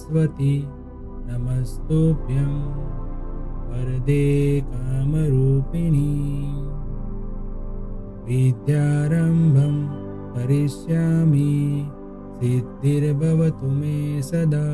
सरस्वती नमस्तुभ्यं वरदे कामरूपिणी विद्यारम्भं करिष्यामि सिद्धिर्भवतु मे सदा।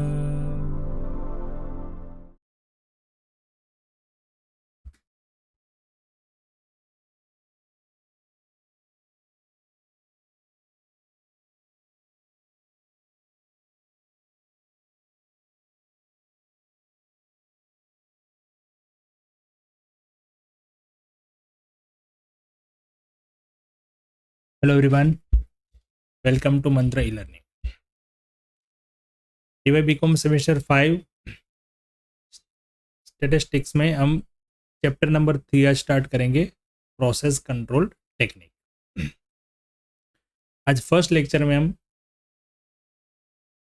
Hello everyone, welcome to Mantra e learning. TY BCom semester 5 statistics में हम चैप्टर नंबर 3 आज स्टार्ट करेंगे, प्रोसेस कंट्रोल टेक्निक। आज फर्स्ट लेक्चर में हम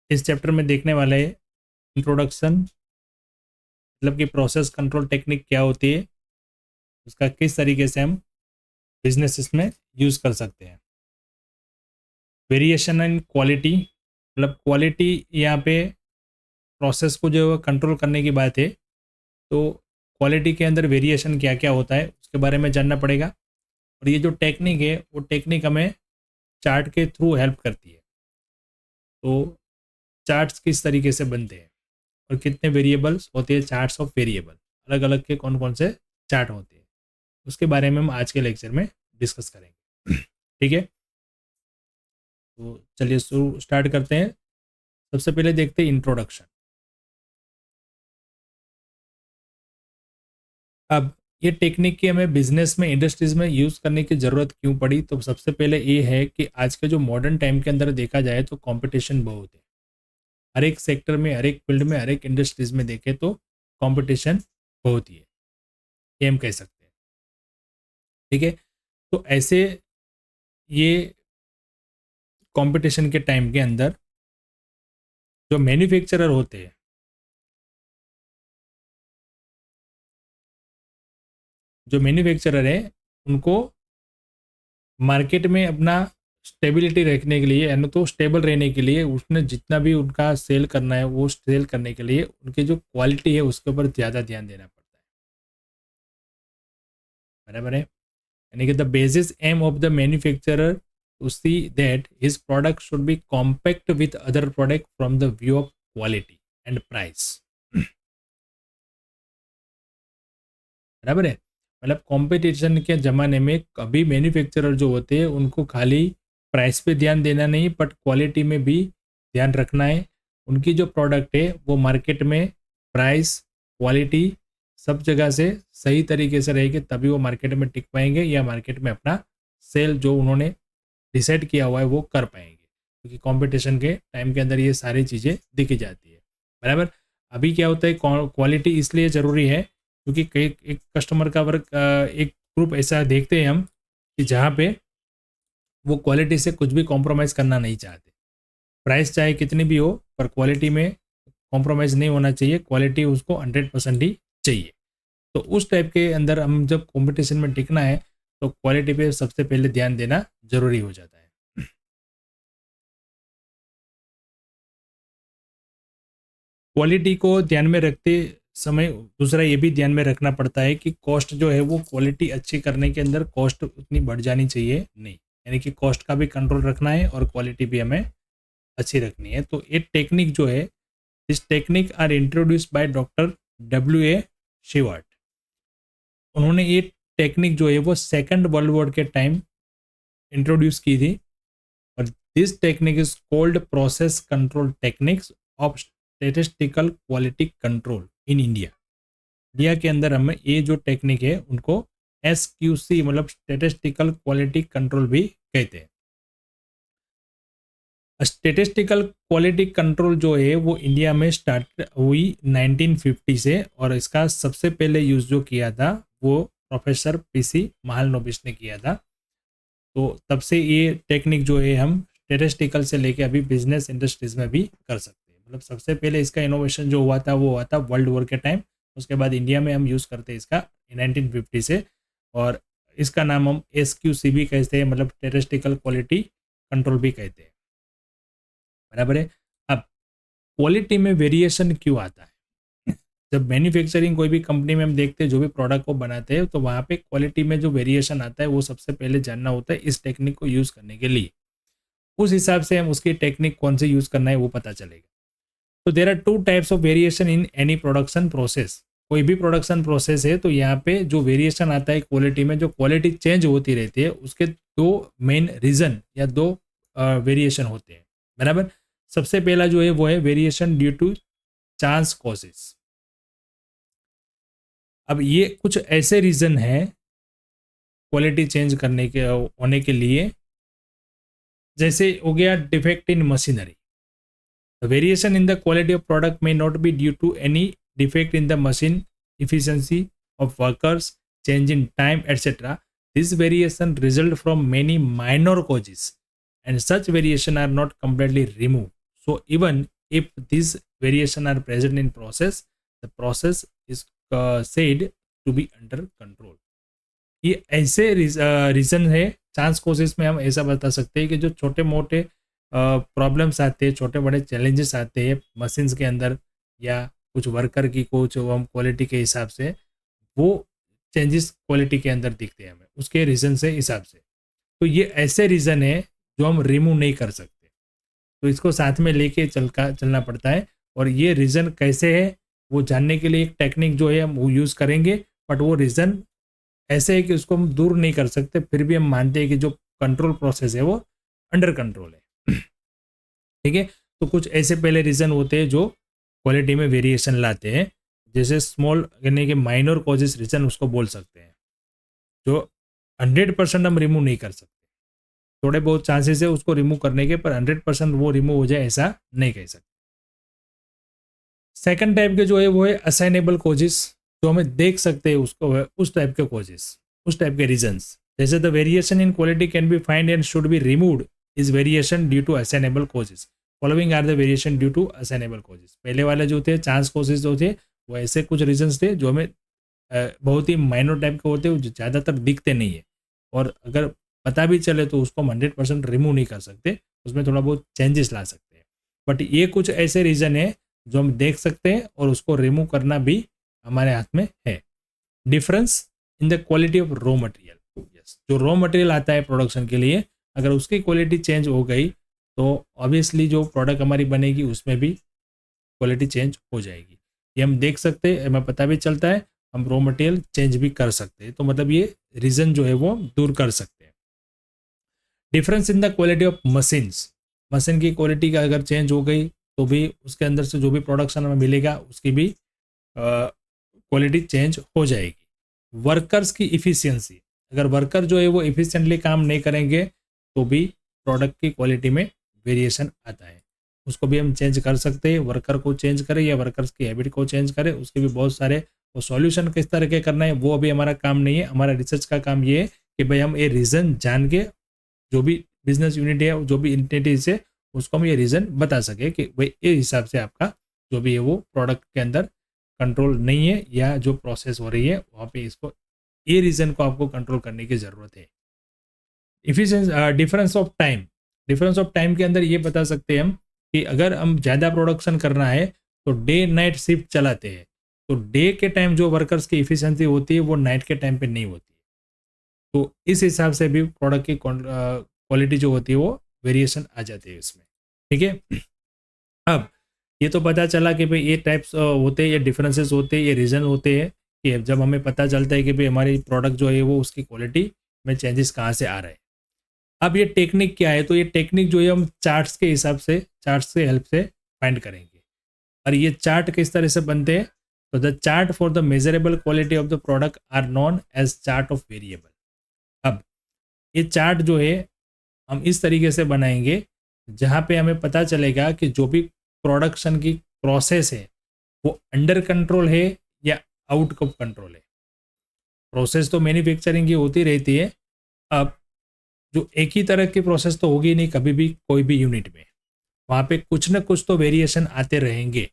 इस चैप्टर में देखने वाले इंट्रोडक्शन, मतलब कि प्रोसेस कंट्रोल टेक्निक क्या होती है, उसका किस तरीके से हम बिजनेस में यूज़ कर सकते हैं। वेरिएशन इन क्वालिटी, मतलब क्वालिटी यहाँ पे प्रोसेस को जो कंट्रोल करने की बात है, तो क्वालिटी के अंदर वेरिएशन क्या क्या होता है उसके बारे में जानना पड़ेगा। और ये जो टेक्निक है वो टेक्निक हमें चार्ट के थ्रू हेल्प करती है। तो चार्ट्स किस तरीके से बनते हैं और कितने वेरिएबल्स होते हैं, चार्ट्स ऑफ वेरिएबल अलग अलग के कौन कौन से चार्ट होते हैं, उसके बारे में हम आज के लेक्चर में डिस्कस करेंगे। ठीक है, तो चलिए शुरू स्टार्ट करते हैं। सबसे पहले देखते हैं इंट्रोडक्शन। अब ये टेक्निक की हमें बिजनेस में, इंडस्ट्रीज में यूज़ करने की ज़रूरत क्यों पड़ी, तो सबसे पहले ये है कि आज के जो मॉडर्न टाइम के अंदर देखा जाए तो कंपटीशन बहुत है। हर एक सेक्टर में, हर एक फील्ड में, हर एक इंडस्ट्रीज में देखें तो कंपटीशन बहुत ही है, ये हम कह सकते हैं। ठीक है, तो ऐसे ये कंपटीशन के टाइम के अंदर जो मैन्युफैक्चरर होते हैं, जो मैन्युफैक्चरर है, उनको मार्केट में अपना स्टेबिलिटी रखने के लिए, यानी तो स्टेबल रहने के लिए, उसने जितना भी उनका सेल करना है वो सेल करने के लिए उनकी जो क्वालिटी है उसके ऊपर ज़्यादा ध्यान देना पड़ता है। बराबर है, यानी कि the basis aim of the manufacturer to see that his product should be compact with other product from the view of quality and price. बराबर है, मतलब कंपटीशन के ज़माने में कभी मैन्युफैक्चरर जो होते हैं उनको खाली प्राइस पे ध्यान देना नहीं, बट क्वालिटी में भी ध्यान रखना है। उनकी जो प्रोडक्ट है वो मार्केट में प्राइस, क्वालिटी सब जगह से सही तरीके से रहेगी, तभी वो मार्केट में टिक पाएंगे या मार्केट में अपना सेल जो उन्होंने डिसाइड किया हुआ है वो कर पाएंगे, क्योंकि कंपटीशन के टाइम के अंदर ये सारी चीज़ें दिखी जाती है। बराबर, अभी क्या होता है, क्वालिटी इसलिए ज़रूरी है क्योंकि कई एक कस्टमर का वर्क, एक ग्रुप ऐसा देखते हैं हम कि जहाँ पे वो क्वालिटी से कुछ भी कॉम्प्रोमाइज़ करना नहीं चाहते। प्राइस चाहे कितनी भी हो, पर क्वालिटी में कॉम्प्रोमाइज़ नहीं होना चाहिए, क्वालिटी उसको 100% ही चाहिए। तो उस टाइप के अंदर हम जब कॉम्पिटिशन में टिकना है तो क्वालिटी पे सबसे पहले ध्यान देना ज़रूरी हो जाता है। क्वालिटी को ध्यान में रखते समय दूसरा ये भी ध्यान में रखना पड़ता है कि कॉस्ट जो है वो क्वालिटी अच्छी करने के अंदर कॉस्ट उतनी बढ़ जानी चाहिए नहीं, यानी कि कॉस्ट का भी कंट्रोल रखना है और क्वालिटी भी हमें अच्छी रखनी है। तो ये टेक्निक जो है, this technique are introduced by doctor W.A. Shewhart. उन्होंने ये टेक्निक जो है वो सेकंड वर्ल्ड वॉर के टाइम इंट्रोड्यूस की थी, और this technique is called process control techniques of statistical quality control in India. India के अंदर हमें ये जो टेक्निक है उनको SQC, मतलब स्टेटिस्टिकल क्वालिटी कंट्रोल भी कहते हैं। स्टेटिस्टिकल क्वालिटी कंट्रोल जो है वो इंडिया में स्टार्ट हुई 1950 से, और इसका सबसे पहले यूज जो किया था वो प्रोफेसर PC महालनोबिस ने किया था। तो तब से ये टेक्निक जो है हम स्टेटिस्टिकल से लेके अभी बिजनेस इंडस्ट्रीज में भी कर सकते हैं। मतलब सबसे पहले इसका इनोवेशन जो हुआ था वो हुआ था वर्ल्ड वॉर के टाइम, उसके बाद इंडिया में हम यूज़ करते हैं इसका 1950 से, और इसका नाम हम SQC भी कहते हैं, मतलब स्टेटिस्टिकल क्वालिटी कंट्रोल भी कहते हैं। बराबर है। अब क्वालिटी में वेरिएशन क्यों आता है? जब मैन्युफैक्चरिंग कोई भी कंपनी में हम देखते हैं जो भी प्रोडक्ट को बनाते हैं तो वहाँ पे क्वालिटी में जो वेरिएशन आता है वो सबसे पहले जानना होता है इस टेक्निक को यूज़ करने के लिए। उस हिसाब से हम उसकी टेक्निक कौन सी यूज़ करना है वो पता चलेगा। तो there are two types of variation in any production process. कोई भी प्रोडक्शन प्रोसेस है तो यहाँ पे जो वेरिएशन आता है क्वालिटी में, जो क्वालिटी चेंज होती रहती है, उसके दो मेन रीज़न या दो वेरिएशन होते हैं, बराबर। सबसे पहला जो है वो है variation due to chance causes. अब ये कुछ ऐसे रीज़न हैं क्वालिटी चेंज करने के होने के लिए, जैसे हो गया defect in machinery. The variation in the quality of product may not be due to any defect in the machine efficiency of workers, change in time, etc. This variation result from many minor causes, and such variation are not completely removed. So even if these variation are present in process, the process is said to be under control. ये ऐसे reason है chance कोशिश में हम ऐसा बता सकते हैं कि जो छोटे मोटे प्रॉब्लम्स आते हैं, छोटे बड़े चैलेंजेस आते हैं मशीन्स के अंदर या कुछ वर्कर की कुछ हम क्वालिटी के हिसाब से, वो चेंजेस क्वालिटी के अंदर दिखते हैं हमें उसके रीज़न से हिसाब से। तो ये ऐसे रीज़न है जो हम रिमूव नहीं कर सकते, तो इसको साथ में लेके चलना पड़ता है। और ये रीज़न कैसे है वो जानने के लिए एक टेक्निक जो है हम वो यूज़ करेंगे, बट वो रीज़न ऐसे है कि उसको हम दूर नहीं कर सकते, फिर भी हम मानते हैं कि जो कंट्रोल प्रोसेस है वो अंडर कंट्रोल है। ठीक है, तो कुछ ऐसे पहले रीज़न होते हैं जो क्वालिटी में वेरिएशन लाते हैं, जैसे स्मॉल यानी कि माइनर कॉजेस रीज़न उसको बोल सकते हैं, जो 100% हम रिमूव नहीं कर सकते। थोड़े बहुत चांसेस है उसको रिमूव करने के, पर 100% वो रिमूव हो जाए ऐसा नहीं कह सकते। सेकंड टाइप के जो है वो है असाइनेबल कॉजेस, जो हमें देख सकते हैं उसको, उस टाइप के कॉजेस, उस टाइप के रीजंस। जैसे the variation in quality can be find and should be removed is variation due to assignable causes. Following are the variation due to assignable causes. पहले वाले जो थे चांस कॉजेस जो थे वो ऐसे कुछ रीजंस थे जो हमें बहुत ही माइनर टाइप के होते हैं, जो ज़्यादातर दिखते नहीं है, और अगर पता भी चले तो उसको हम 100% रिमूव नहीं कर सकते, उसमें थोड़ा बहुत चेंजेस ला सकते हैं। बट ये कुछ ऐसे रीज़न है जो हम देख सकते हैं और उसको रिमूव करना भी हमारे हाथ में है। Difference in the quality of raw material. Yes, जो रॉ मटेरियल आता है प्रोडक्शन के लिए, अगर उसकी क्वालिटी चेंज हो गई तो ऑब्वियसली जो प्रोडक्ट हमारी बनेगी उसमें भी क्वालिटी चेंज हो जाएगी। ये हम देख सकते हैं, हमें पता भी चलता है, हम रॉ मटेरियल चेंज भी कर सकते हैं। तो मतलब ये रीज़न जो है वो दूर कर सकते हैं। Difference in the quality of machines. Machine की क्वालिटी का अगर चेंज हो गई तो भी उसके अंदर से जो भी प्रोडक्शन हमें मिलेगा उसकी भी क्वालिटी चेंज हो जाएगी। वर्कर्स की इफ़िशियंसी, अगर वर्कर जो है वो इफ़िशियंटली काम नहीं करेंगे तो भी प्रोडक्ट की क्वालिटी में वेरिएशन आता है, उसको भी हम चेंज कर सकते हैं। वर्कर को चेंज करें या वर्कर्स की हैबिट को चेंज करें, उसके भी बहुत सारे वो सॉल्यूशन किस तरह के करना है वो अभी हमारा काम नहीं है। हमारा रिसर्च का काम ये है कि भाई हम ये रीज़न जान के जो भी बिजनेस यूनिट है, जो भी एंटिटीज है, उसको हम ये रीज़न बता सके कि भाई इस हिसाब से आपका जो भी है वो प्रोडक्ट के अंदर कंट्रोल नहीं है, या जो प्रोसेस हो रही है वहाँ पे इसको, ये रीज़न को आपको कंट्रोल करने की ज़रूरत है। Efficiency, difference of time. Difference of time के अंदर ये बता सकते हैं हम कि अगर हम ज़्यादा प्रोडक्शन करना है तो डे नाइट शिफ्ट चलाते हैं, तो डे के टाइम जो वर्कर्स की इफिशिएंसी होती है वो नाइट के टाइम पे नहीं होती है। तो इस हिसाब से भी प्रोडक्ट की क्वालिटी जो होती है वो वेरिएशन आ जाती है इसमें। ठीक है, अब ये तो पता चला कि भाई ये टाइप्स होते हैं, ये डिफरेंसेस होते हैं, ये रीज़न होते हैं कि जब हमें पता चलता है कि भाई हमारी प्रोडक्ट जो है वो उसकी क्वालिटी में चेंजेस कहाँ से आ रहे हैं। अब ये टेक्निक क्या है, तो ये टेक्निक जो है हम चार्ट्स के हिसाब से, चार्ट्स के हेल्प से फाइंड करेंगे। और ये चार्ट किस तरह से बनते हैं, तो the chart for the measurable quality of the product are known as chart of variable. अब ये चार्ट जो है हम इस तरीके से बनाएंगे जहाँ पे हमें पता चलेगा कि जो भी प्रोडक्शन की प्रोसेस है वो अंडर कंट्रोल है या आउट ऑफ कंट्रोल है। प्रोसेस तो मैन्युफैक्चरिंग की होती रहती है, अब जो एक ही तरह की प्रोसेस तो होगी नहीं कभी भी कोई भी यूनिट में, वहाँ पे कुछ ना कुछ तो वेरिएशन आते रहेंगे।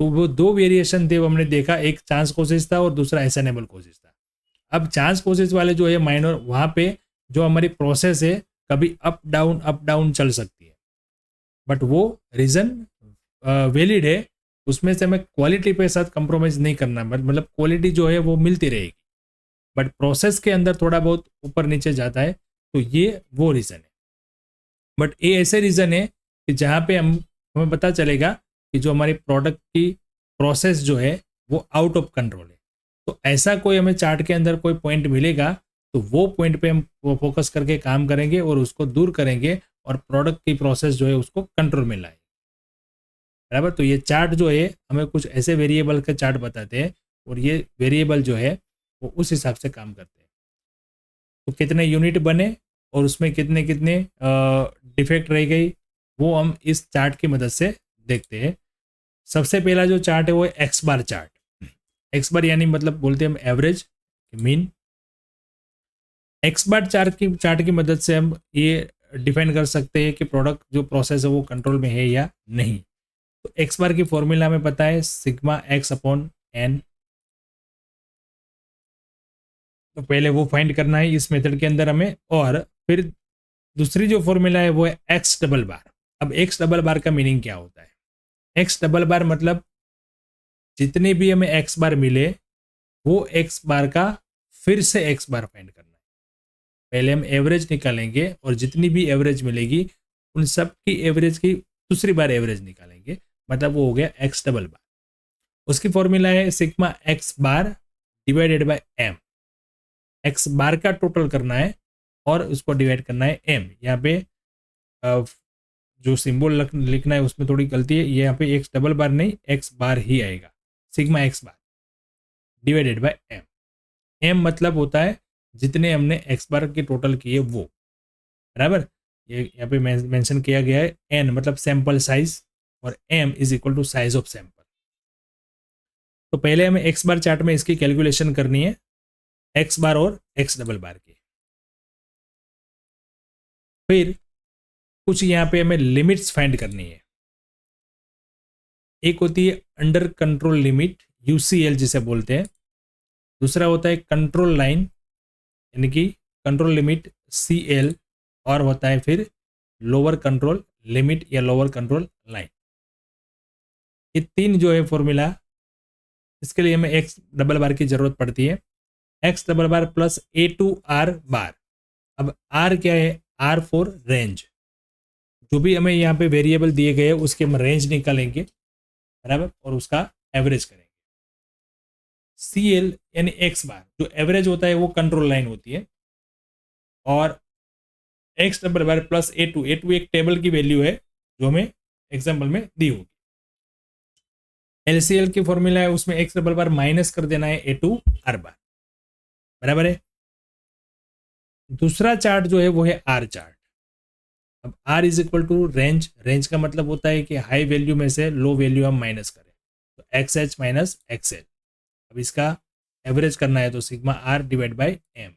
तो वो दो वेरिएशन थे वो हमने देखा, एक चांस कोशिश था और दूसरा असाइनेबल कोशिश था। अब चांस कोशिश वाले जो है माइनर, वहाँ पे जो हमारी प्रोसेस है कभी अप डाउन चल सकती है, बट वो रीज़न वैलिड है उसमें से हमें क्वालिटी पे साथ कंप्रोमाइज़ नहीं करना, मतलब क्वालिटी जो है वो मिलती रहेगी, बट प्रोसेस के अंदर थोड़ा बहुत ऊपर नीचे जाता है, तो ये वो रीज़न है। बट ये ऐसे रीज़न है कि जहाँ पे हमें पता चलेगा कि जो हमारी प्रोडक्ट की प्रोसेस जो है वो आउट ऑफ कंट्रोल है। तो ऐसा कोई हमें चार्ट के अंदर कोई पॉइंट मिलेगा तो वो पॉइंट पे हम फोकस करके काम करेंगे और उसको दूर करेंगे और प्रोडक्ट की प्रोसेस जो है उसको कंट्रोल में लाएंगे। बराबर। तो ये चार्ट जो है हमें कुछ ऐसे वेरिएबल के चार्ट बताते हैं और ये वेरिएबल जो है वो उस हिसाब से काम करते हैं। तो कितने यूनिट बने और उसमें कितने कितने डिफेक्ट रह गई वो हम इस चार्ट की मदद से देखते हैं। सबसे पहला जो चार्ट है वो है एक्स बार चार्ट। एक्स बार यानी मतलब बोलते हैं हम average, mean. X bar chart की मदद से हम ये डिफाइन कर सकते हैं कि प्रोडक्ट जो प्रोसेस है वो कंट्रोल में है या नहीं। तो एक्स बार की फॉर्मूला हमें पता है सिग्मा एक्स अपॉन एन। तो पहले वो फाइंड करना है इस मेथड के अंदर हमें, और फिर दूसरी जो फॉर्मूला है वो है एक्स डबल बार। अब एक्स डबल बार का मीनिंग क्या होता है? एक्स डबल बार मतलब जितने भी हमें एक्स बार मिले वो एक्स बार का फिर से एक्स बार फाइंड करना है। पहले हम एवरेज निकालेंगे और जितनी भी एवरेज मिलेगी उन सब की एवरेज की दूसरी बार एवरेज निकालेंगे, मतलब वो हो गया एक्स डबल बार। उसकी फॉर्मूला है sigma x bar divided by M. X bar का टोटल करना है और उसको डिवाइड करना है एम। यहाँ पे जो सिंबल लिखना है उसमें थोड़ी गलती है, यहाँ पे एक्स डबल बार नहीं एक्स बार ही आएगा। Sigma x bar divided by M. M मतलब होता है जितने हमने एक्स बार के टोटल किए वो, बराबर। ये यहाँ पे मेंशन किया गया है एन मतलब सैंपल साइज और M is equal to size of sample. तो पहले हमें एक्स बार चार्ट में इसकी कैलकुलेशन करनी है, एक्स बार और एक्स डबल बार की। फिर कुछ यहाँ पे हमें लिमिट्स फाइंड करनी है। एक होती है अंडर कंट्रोल लिमिट, यूसीएल जिसे बोलते हैं। दूसरा होता है कंट्रोल लाइन यानी कि कंट्रोल लिमिट सीएल, और होता है फिर लोअर कंट्रोल लिमिट या लोअर कंट्रोल लाइन। ये तीन जो है फॉर्मूला, इसके लिए हमें एक्स डबल बार की जरूरत पड़ती है। X double bar plus A two R bar. अब आर क्या है? R for range. जो भी हमें यहाँ पे वेरिएबल दिए गए उसके हम रेंज निकालेंगे, बराबर, और उसका एवरेज करेंगे। सी एल यानी एक्स बार, जो एवरेज होता है वो कंट्रोल लाइन होती है, और X double bar plus A two एक टेबल की वैल्यू है जो हमें एग्जाम्पल में दी होगी। एलसीएल की फॉर्मूला है उसमें एक्स डबल बार माइनस कर देना है ए टू आर बार, बराबर है। दूसरा चार्ट जो है वो है आर चार्ट। अब R is equal to range. Range का मतलब होता है कि हाई वैल्यू में से लो वैल्यू हम माइनस करें, तो X H minus X L. अब इसका एवरेज करना है तो sigma R divide by M.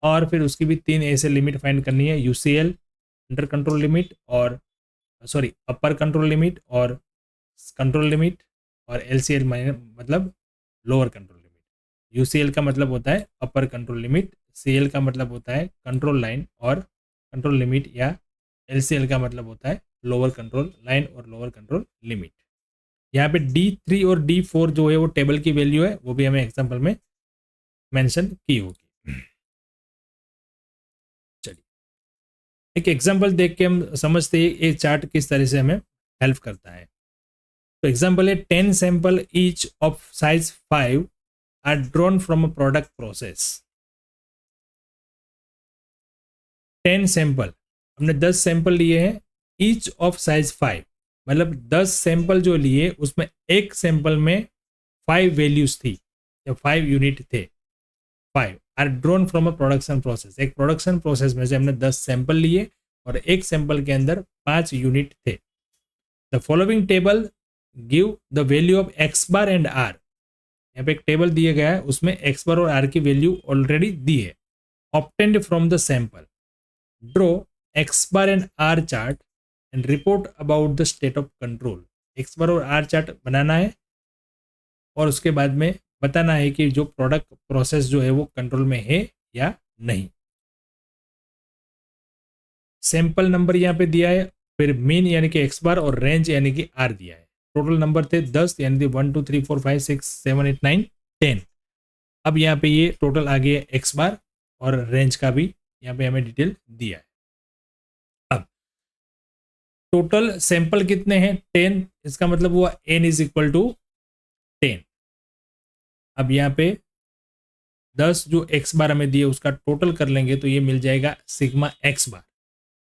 और फिर उसकी भी तीन ऐसे लिमिट फाइंड करनी है, यूसीएल अंडर कंट्रोल लिमिट, और सॉरी अपर कंट्रोल लिमिट और कंट्रोल लिमिट, और एलसीएल मतलब लोअर कंट्रोल लिमिट। यूसीएल का मतलब होता है अपर कंट्रोल लिमिट, सीएल का मतलब होता है कंट्रोल लाइन और कंट्रोल लिमिट, या एलसीएल का मतलब होता है लोअर कंट्रोल लाइन और लोअर कंट्रोल लिमिट। यहाँ पे D3 और D4 जो है वो टेबल की वैल्यू है, वो भी हमें एग्जाम्पल में मेंशन की होगी। चलिए एक एग्जाम्पल देख के हम समझते हैं ये चार्ट किस तरह से हमें हेल्प करता है। तो एग्जाम्पल है 10 sample each of size 5 are drawn from a product process. 10 sample, हमने 10 सैंपल लिए हैं, ईच ऑफ साइज 5 मतलब 10 सैंपल जो लिए उसमें एक सैंपल में 5 वैल्यूज थी या 5 यूनिट थे। 5 are drawn from a production process. एक प्रोडक्शन प्रोसेस में से हमने 10 सैंपल लिए और एक सैंपल के अंदर 5 यूनिट थे। The following table give the value of X bar and R. यहाँ पे एक टेबल दिया गया है उसमें एक्स बार और आर की वैल्यू ऑलरेडी दी है। Obtained from the sample, draw x bar and R chart and report about the state of control. X bar और आर चार्ट बनाना है और उसके बाद में बताना है कि जो प्रोडक्ट प्रोसेस जो है वो कंट्रोल में है या नहीं। सैंपल नंबर यहाँ पे दिया है फिर मीन यानी कि एक्स बार और रेंज यानी कि आर दिया है। टोटल नंबर थे 10 यानी कि 1 2 3 4 5 6 7 8 9 10। अब यहाँ पे ये टोटल आ गया एक्स बार और रेंज का भी यहाँ पे हमें डिटेल दिया है। अब टोटल सैंपल कितने हैं 10, इसका मतलब हुआ n इज इक्वल टू 10। अब यहाँ पे 10 जो एक्स बार हमें दिए उसका टोटल कर लेंगे तो ये मिल जाएगा सिग्मा एक्स बार,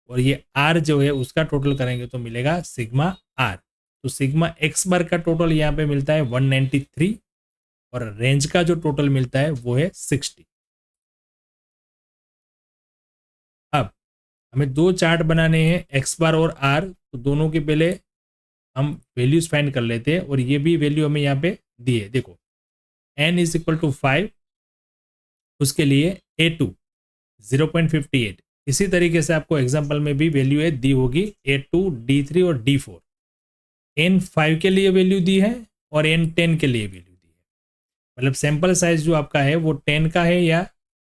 और ये आर जो है उसका टोटल करेंगे तो मिलेगा सिग्मा आर। तो सिग्मा एक्स बार का टोटल यहाँ पे मिलता है 193 और रेंज का जो टोटल मिलता है वो है 60। अब हमें दो चार्ट बनाने हैं एक्स बार और आर, तो दोनों के पहले हम वैल्यूज फाइंड कर लेते हैं और ये भी वैल्यू हमें यहाँ पे दिए। देखो n इज इक्वल टू 5, उसके लिए a2 0.58। इसी तरीके से आपको एग्जांपल में भी वैल्यू है दी होगी a2 d3 और d4। n 5 के लिए वैल्यू दी है और n 10 के लिए वैल्यू दी है, मतलब सैंपल साइज जो आपका है वो 10 का है या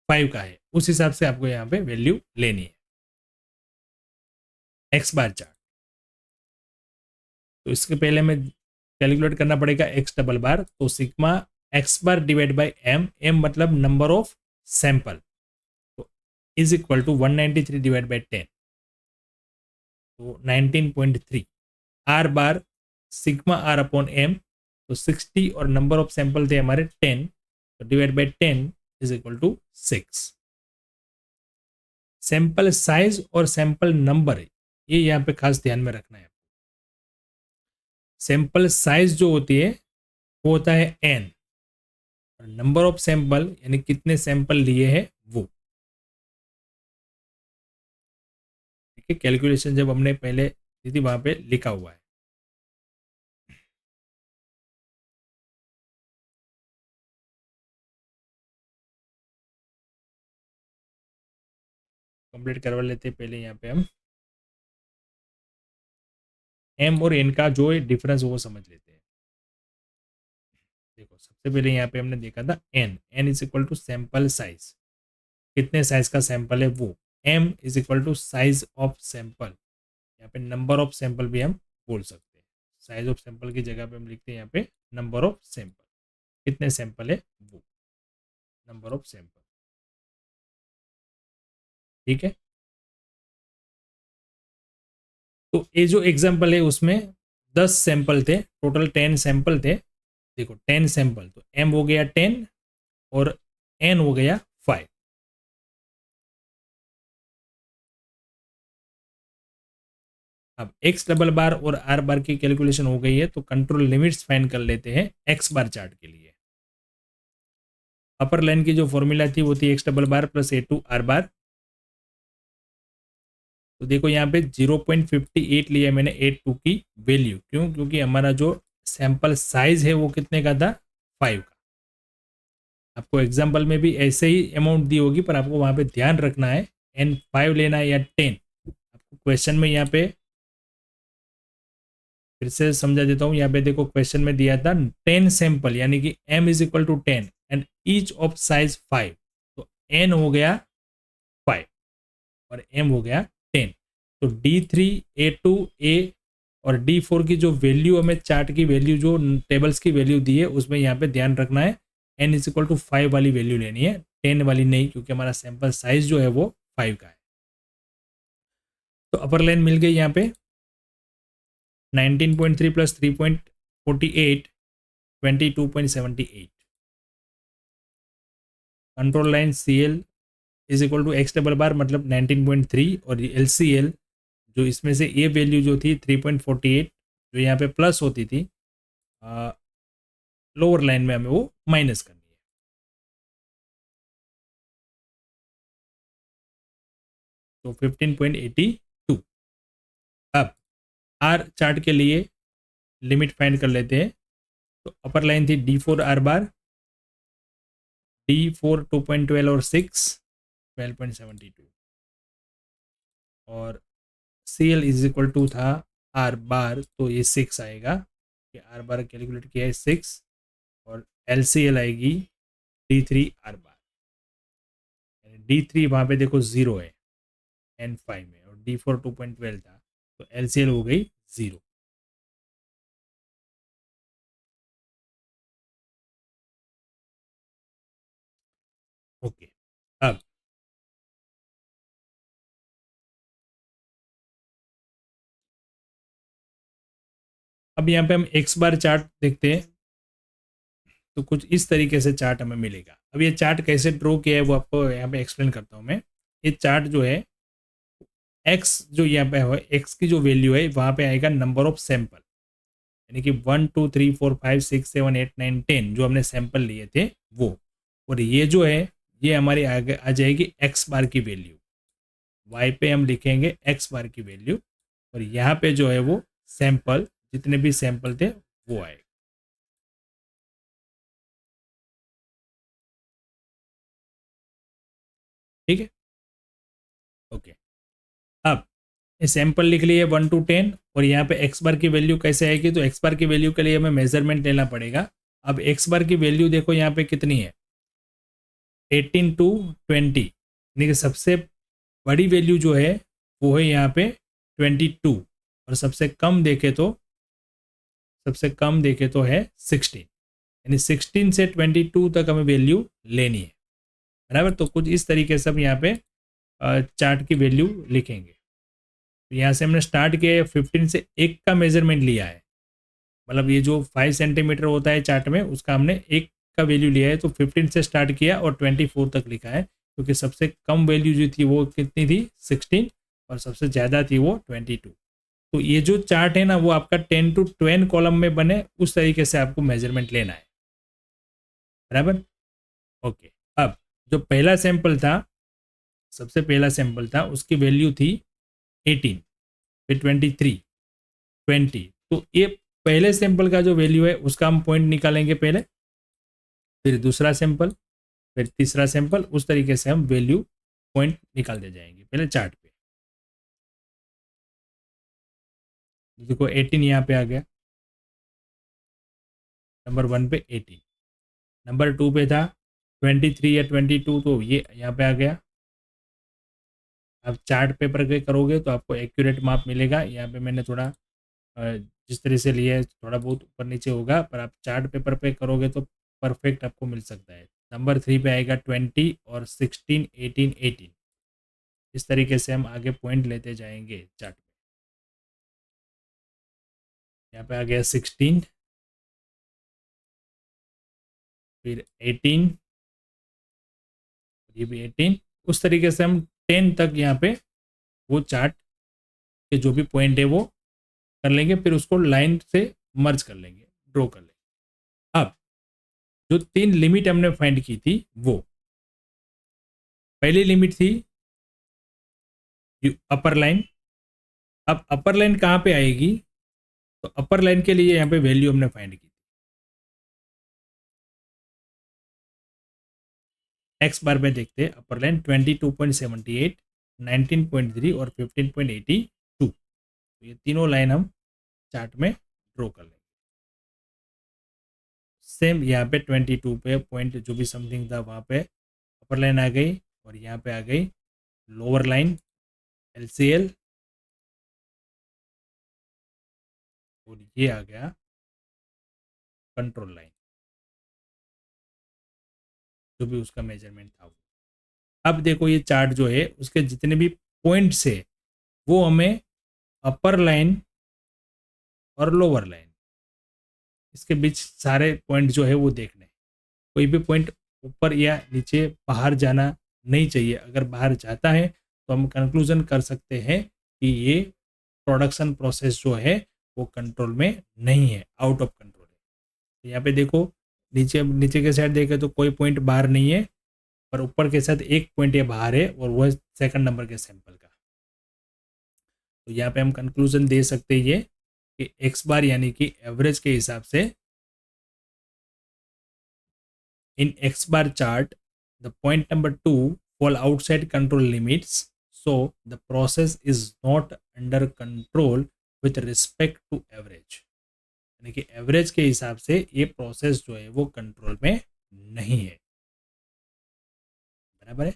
5 का है, उस हिसाब से आपको यहाँ पे वैल्यू लेनी है एक्स बार चार्ट। तो इसके पहले में कैलकुलेट करना पड़ेगा एक्स डबल बार, तो sigma x bar divide by M, M मतलब नंबर ऑफ सैंपल, तो is equal to 193 divide by 10, तो 19.3। R bar sigma R upon M, तो 60 और नंबर ऑफ सैंपल थे हमारे 10, तो divide by 10 is equal to 6। Sample size और sample number ये यहाँ पे खास ध्यान में रखना है। सैंपल साइज जो होती है वो होता है n, और नंबर ऑफ सैंपल यानी कितने सैंपल लिए हैं वो। ठीक है, कैलकुलेशन जब हमने पहले दी थी वहां पे लिखा हुआ है। कंप्लीट करवा लेते हैं पहले यहाँ पे हम m और n का जो डिफरेंस वो समझ लेते हैं। देखो सबसे पहले यहाँ पे हमने देखा था n is equal to sample size, कितने साइज का सैंपल है वो। m is equal to size of sample, यहाँ पे नंबर ऑफ सैंपल भी हम बोल सकते हैं। साइज ऑफ सैंपल की जगह पे हम लिखते हैं यहाँ पे नंबर ऑफ सैंपल, कितने सैंपल है वो, नंबर ऑफ सैंपल। ठीक है, तो ये जो एग्जांपल है उसमें 10 सैंपल थे, टोटल 10 सैंपल थे। देखो 10 सैंपल, तो m हो गया 10 और n हो गया 5। अब x डबल बार और r बार की कैलकुलेशन हो गई है, तो कंट्रोल लिमिट्स फाइंड कर लेते हैं x बार चार्ट के लिए। अपर लाइन की जो फॉर्मूला थी वो थी x double bar plus a2 r बार। तो देखो यहाँ पे 0.58 लिया मैंने a2 की वैल्यू, क्यों, क्योंकि हमारा जो सैंपल साइज है वो कितने का था 5 का। आपको एग्जाम्पल में भी ऐसे ही अमाउंट दी होगी, पर आपको वहां पे ध्यान रखना है n5 लेना है या 10। आपको क्वेश्चन में यहाँ पे फिर से समझा देता हूँ, यहाँ पे देखो क्वेश्चन में दिया था 10 सैंपल यानी कि m is equal to 10 and each of size 5, तो n हो गया 5 और m हो गया 10। तो D3 A2 A और D4 की जो वैल्यू हमें चार्ट की वैल्यू जो टेबल्स की वैल्यू दी है उसमें यहाँ पे ध्यान रखना है n इज इक्वल टू 5 वाली वैल्यू लेनी है, 10 वाली नहीं, क्योंकि हमारा सैंपल साइज जो है वो 5 का है। तो अपर लाइन मिल गई यहाँ पे 19.3 plus 3.48 22.78। Control line CL is equal to x double bar मतलब 19.3, और LCL जो इसमें से ये वैल्यू जो थी 3.48 जो यहाँ पे प्लस होती थी, लोअर लाइन में हमें वो माइनस करनी है। तो 15.82। अब आर चार्ट के लिए लिमिट फाइंड कर लेते हैं। तो अपर लाइन थी D4 R बार, D4 2.12 और 6 12.72, और CL इज इक्वल टू था R बार, तो ये 6 आएगा कि R बार कैलकुलेट किया है 6, और LCL आएगी D3 R बार। D3 वहाँ पे देखो 0 है N5 में, और D4 2.12 था, तो LCL हो गई 0। ओके, अब यहाँ पे हम एक्स बार चार्ट देखते हैं, तो कुछ इस तरीके से चार्ट हमें मिलेगा। अब ये चार्ट कैसे ड्रॉ किया है वो आपको यहाँ पे एक्सप्लेन करता हूँ मैं। ये चार्ट जो है, एक्स जो यहाँ पे है, एक्स की जो वैल्यू है वहाँ पे आएगा नंबर ऑफ सैंपल, यानी कि 1 2 3 4 5 6 7 8 9 10 जो हमने सैंपल लिए थे वो। और ये जो है ये हमारी आगे आ जाएगी एक्स बार की वैल्यू, वाई पे हम लिखेंगे एक्स बार की वैल्यू, और यहाँ पे जो है वो सैंपल, जितने भी सैंपल थे वो आए। ठीक है, ओके। अब सैंपल लिख लिए 1 to 10, और यहाँ पे एक्स बार की वैल्यू कैसे आएगी, तो एक्स बार की वैल्यू के लिए हमें मेजरमेंट लेना पड़ेगा। अब एक्स बार की वैल्यू देखो यहाँ पे कितनी है, 18 to 20, यानी कि सबसे बड़ी वैल्यू जो है वो है यहाँ पे 22, और सबसे कम देखे तो है 16, यानी 16 से 22 तक हमें वैल्यू लेनी है, बराबर। तो कुछ इस तरीके से हम यहाँ पे चार्ट की वैल्यू लिखेंगे। तो यहाँ से हमने स्टार्ट किया है, 15 से एक का मेजरमेंट लिया है, मतलब ये जो 5 सेंटीमीटर होता है चार्ट में उसका हमने एक का वैल्यू लिया है, तो 15 से स्टार्ट किया और 24 तक लिखा है, क्योंकि सबसे कम वैल्यू जो थी वो कितनी थी, 16, और सबसे ज़्यादा थी वो 22। तो ये जो चार्ट है ना वो आपका 10 to 10 कॉलम में बने उस तरीके से आपको मेजरमेंट लेना है, बराबर। ओके, अब जो पहला सैंपल था, सबसे पहला सैंपल था, उसकी वैल्यू थी 18, फिर 23, 20। तो ये पहले सैंपल का जो वैल्यू है उसका हम पॉइंट निकालेंगे पहले, फिर दूसरा सैंपल, फिर तीसरा सैंपल, उस तरीके से हम वैल्यू पॉइंट निकालते जाएंगे पहले चार्ट पे। देखो 18 यहाँ पे आ गया, नंबर 1 पे 18, नंबर 2 पे था 23 या 22, तो ये यहाँ पे आ गया। आप चार्ट पेपर के करोगे तो आपको एक्यूरेट माप मिलेगा। यहाँ पे मैंने थोड़ा जिस तरह से लिया है थोड़ा बहुत ऊपर नीचे होगा, पर आप चार्ट पेपर पे करोगे तो परफेक्ट आपको मिल सकता है। नंबर 3 पे आएगा 20, और 16, 18, 18, इस तरीके से हम आगे पॉइंट लेते जाएंगे चार्ट में। यहाँ पे आ गया 16, फिर 18, ये भी 18, उस तरीके से हम 10 तक यहाँ पे वो चार्ट के जो भी पॉइंट है वो कर लेंगे, फिर उसको लाइन से मर्ज कर लेंगे, ड्रॉ कर लेंगे। अब जो 3 लिमिट हमने फाइंड की थी, वो पहली लिमिट थी अपर लाइन। अब अपर लाइन कहाँ पे आएगी, तो अपर लाइन के लिए यहाँ पे वैल्यू हमने फाइंड की, एक्स बार में देखते हैं। अपर लाइन 22.78, 19.3 और 15.82, तो ये तीनों लाइन हम चार्ट में ड्रॉ कर लेंगे। सेम यहाँ पे 22 पे पॉइंट जो भी समथिंग था वहाँ पे अपर लाइन आ गई, और यहाँ पे आ गई लोअर लाइन LCL, और ये आ गया कंट्रोल लाइन, जो भी उसका मेजरमेंट था वो। अब देखो ये चार्ट जो है उसके जितने भी पॉइंट्स है वो हमें अपर लाइन और लोअर लाइन, इसके बीच सारे पॉइंट जो है वो देखने, कोई भी पॉइंट ऊपर या नीचे बाहर जाना नहीं चाहिए। अगर बाहर जाता है तो हम कंक्लूजन कर सकते हैं कि ये प्रोडक्शन प्रोसेस जो है वो कंट्रोल में नहीं है, आउट ऑफ कंट्रोल है। तो यहाँ पे देखो नीचे नीचे के साइड देखें तो कोई पॉइंट बाहर नहीं है, पर ऊपर के साथ एक पॉइंट ये बाहर है, और वो है सेकंड नंबर के सैंपल का। तो यहाँ पे हम कंक्लूजन दे सकते हैं कि एक्स बार यानी कि एवरेज के हिसाब से in X bar chart, the point number 2 fall outside control limits, so the process is not under control with respect to average, यानी कि एवरेज के हिसाब से ये प्रोसेस जो है वो कंट्रोल में नहीं है, बराबर है।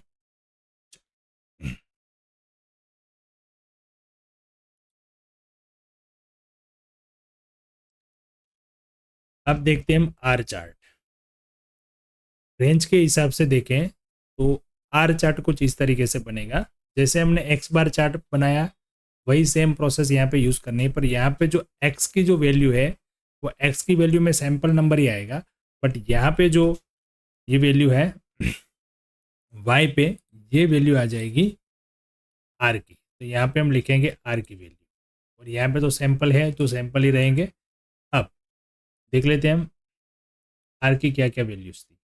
अब देखते हैं हम आर चार्ट। रेंज के हिसाब से देखें तो आर चार्ट कुछ इस तरीके से बनेगा। जैसे हमने एक्स बार चार्ट बनाया वही सेम प्रोसेस यहाँ पे यूज़ करनी है, पर यहाँ पे जो एक्स की जो वैल्यू है वो एक्स की वैल्यू में सैम्पल नंबर ही आएगा, बट यहाँ पे जो ये वैल्यू है वाई पे ये वैल्यू आ जाएगी आर की। तो यहाँ पे हम लिखेंगे आर की वैल्यू, और यहाँ पे तो सैंपल है तो सैंपल ही रहेंगे। अब देख लेते हैं हम आर की क्या क्या वैल्यूज थी।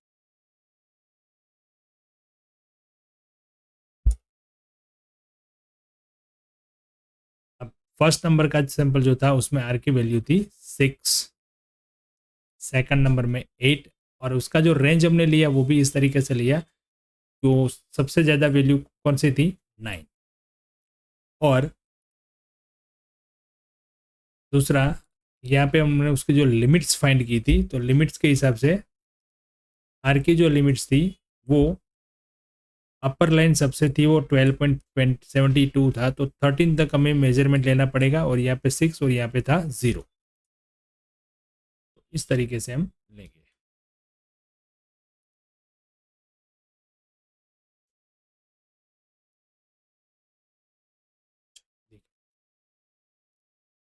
अब फर्स्ट नंबर का सैंपल जो था उसमें आर की वैल्यू थी 6, सेकंड नंबर में 8, और उसका जो रेंज हमने लिया वो भी इस तरीके से लिया। तो सबसे ज़्यादा वैल्यू कौन सी थी? 9। और दूसरा यहाँ पे हमने उसकी जो लिमिट्स फाइंड की थी, तो लिमिट्स के हिसाब से आर की जो लिमिट्स थी वो अपर लाइन सबसे थी वो 12.72 था, तो 13 तक हमें मेजरमेंट लेना पड़ेगा, और यहाँ पे 6 और यहाँ पे था 0। तो इस तरीके से हम लेंगे।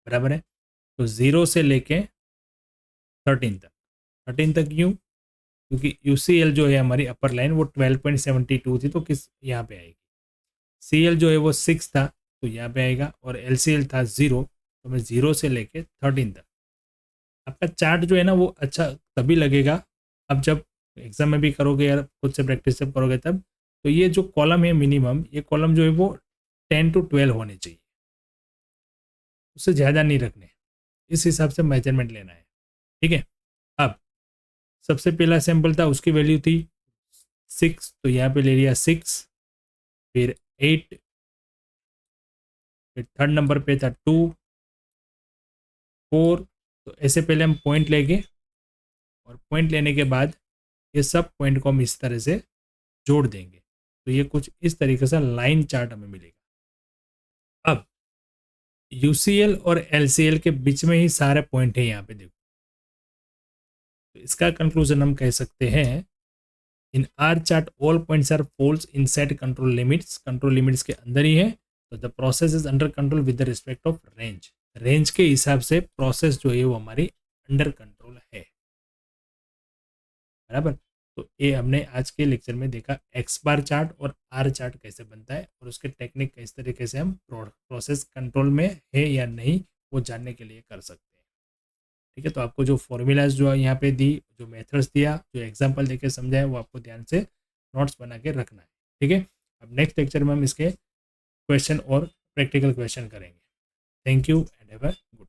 बराबर है। तो 0 से लेके 13 तक क्यों? क्योंकि यूसीएल जो है हमारी अपर लाइन वो 12.72 थी, तो किस यहाँ पे आएगी। सीएल जो है वो 6 था तो यहाँ पे आएगा, और एलसीएल था 0, तो मैं 0 से लेके 13 तक। आपका चार्ट जो है ना वो अच्छा तभी लगेगा अब जब एग्जाम में भी करोगे या खुद से प्रैक्टिस जब करोगे तब। तो ये जो कॉलम है मिनिमम, ये कॉलम जो है वो 10 to 12 होने चाहिए, उससे ज़्यादा नहीं रखने। इस हिसाब से मेजरमेंट लेना है। ठीक है। अब सबसे पहला सैंपल था उसकी वैल्यू थी 6, तो यहाँ पे ले लिया 6, फिर 8, फिर थर्ड नंबर पे था 2, 4। तो ऐसे पहले हम पॉइंट लेंगे, और पॉइंट लेने के बाद ये सब पॉइंट को हम इस तरह से जोड़ देंगे, तो ये कुछ इस तरीके से लाइन चार्ट हमें मिलेगा। अब यूसीएल और एलसीएल के बीच में ही सारे पॉइंट है यहाँ पे देखो, तो इसका कंक्लूजन हम कह सकते हैं in R chart all points are falls inside control limits के अंदर ही है, तो the process is under control with the respect of range. Range के हिसाब से प्रोसेस जो है वो हमारी अंडर कंट्रोल है। बराबर। तो ये हमने आज के लेक्चर में देखा एक्स बार चार्ट और आर चार्ट कैसे बनता है, और उसके टेक्निक किस तरीके से हम प्रोसेस कंट्रोल में है या नहीं वो जानने के लिए कर सकते हैं। ठीक है। तो आपको जो फॉर्मूलाज जो यहाँ पे दी, जो मेथड्स दिया, जो एग्जांपल देके समझाए, वो आपको ध्यान से नोट्स बना के रखना है। ठीक है। अब नेक्स्ट लेक्चर में हम इसके क्वेश्चन और प्रैक्टिकल क्वेश्चन करेंगे। Thank you and have a good